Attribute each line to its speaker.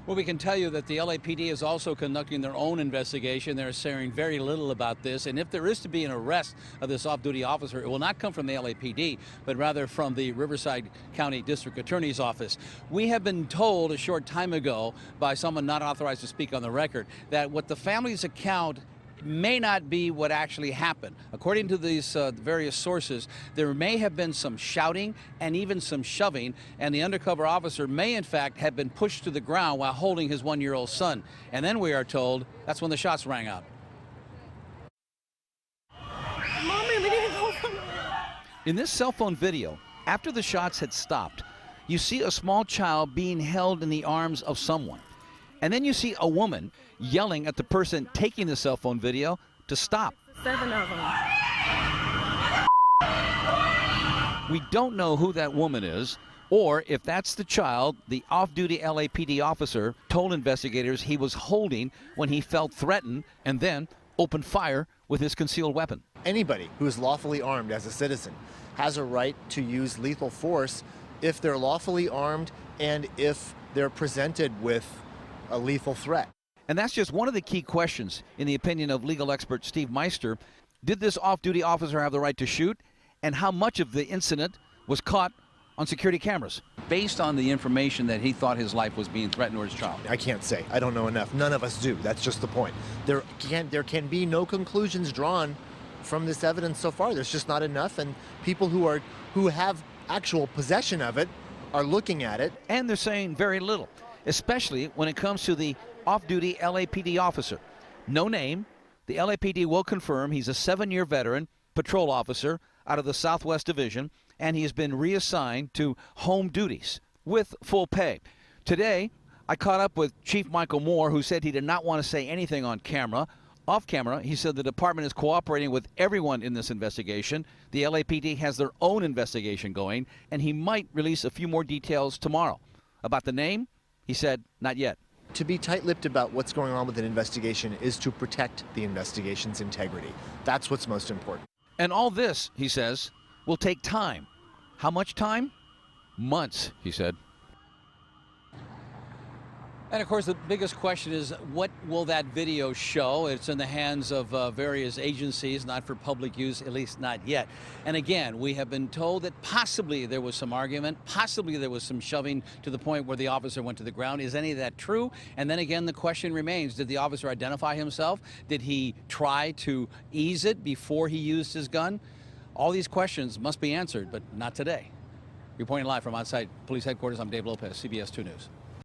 Speaker 1: Well, we can tell you that the LAPD is also conducting their own investigation. They're saying very little about this. And if there is to be an arrest of this off-duty officer, it will not come from the LAPD, but rather from the Riverside County District Attorney's Office. We have been told a short time ago by someone not authorized to speak on the record that what the family's account may not be what actually happened. According to these various sources, there may have been some shouting and even some shoving, and the undercover officer may in fact have been pushed to the ground while holding his one-year-old son. And then we are told that's when the shots rang out.
Speaker 2: Mommy, we need to go somewhere.
Speaker 1: In this cell phone video, after the shots had stopped, you see a small child being held in the arms of someone. And then you see a woman yelling at the person taking the cell phone video to stop.
Speaker 2: 7 of them.
Speaker 1: We don't know who that woman is, or if that's the child the off-duty LAPD officer told investigators he was holding when he felt threatened and then opened fire with his concealed weapon.
Speaker 3: Anybody who is lawfully armed as a citizen has a right to use lethal force if they're lawfully armed and if they're presented with a lethal threat.
Speaker 1: And that's just one of the key questions in the opinion of legal expert Steve Meister. Did this off-duty officer have the right to shoot? And how much of the incident was caught on security cameras? Based on the information that he thought his life was being threatened or his child.
Speaker 3: I can't say. I don't know enough. None of us do. That's just the point. There can be no conclusions drawn from this evidence so far. There's just not enough, and people who have actual possession of it are looking at it.
Speaker 1: And they're saying very little, especially when it comes to the off-duty LAPD officer. No name. The LAPD will confirm he's a 7-year veteran patrol officer out of the Southwest Division, and he has been reassigned to home duties with full pay. Today, I caught up with Chief Michael Moore, who said he did not want to say anything on camera. Off camera, he said the department is cooperating with everyone in this investigation. The LAPD has their own investigation going, and he might release a few more details tomorrow. About the name, he said, not yet.
Speaker 3: To be tight-lipped about what's going on with an investigation is to protect the investigation's integrity. That's what's most important.
Speaker 1: And all this, he says, will take time. How much time? Months, he said. And of course, the biggest question is, what will that video show? It's in the hands of various agencies, not for public use, at least not yet. And again, we have been told that possibly there was some argument, possibly there was some shoving to the point where the officer went to the ground. Is any of that true? And then again, the question remains, did the officer identify himself? Did he try to ease it before he used his gun? All these questions must be answered, but not today. Reporting live from outside police headquarters, I'm Dave Lopez, CBS 2 News.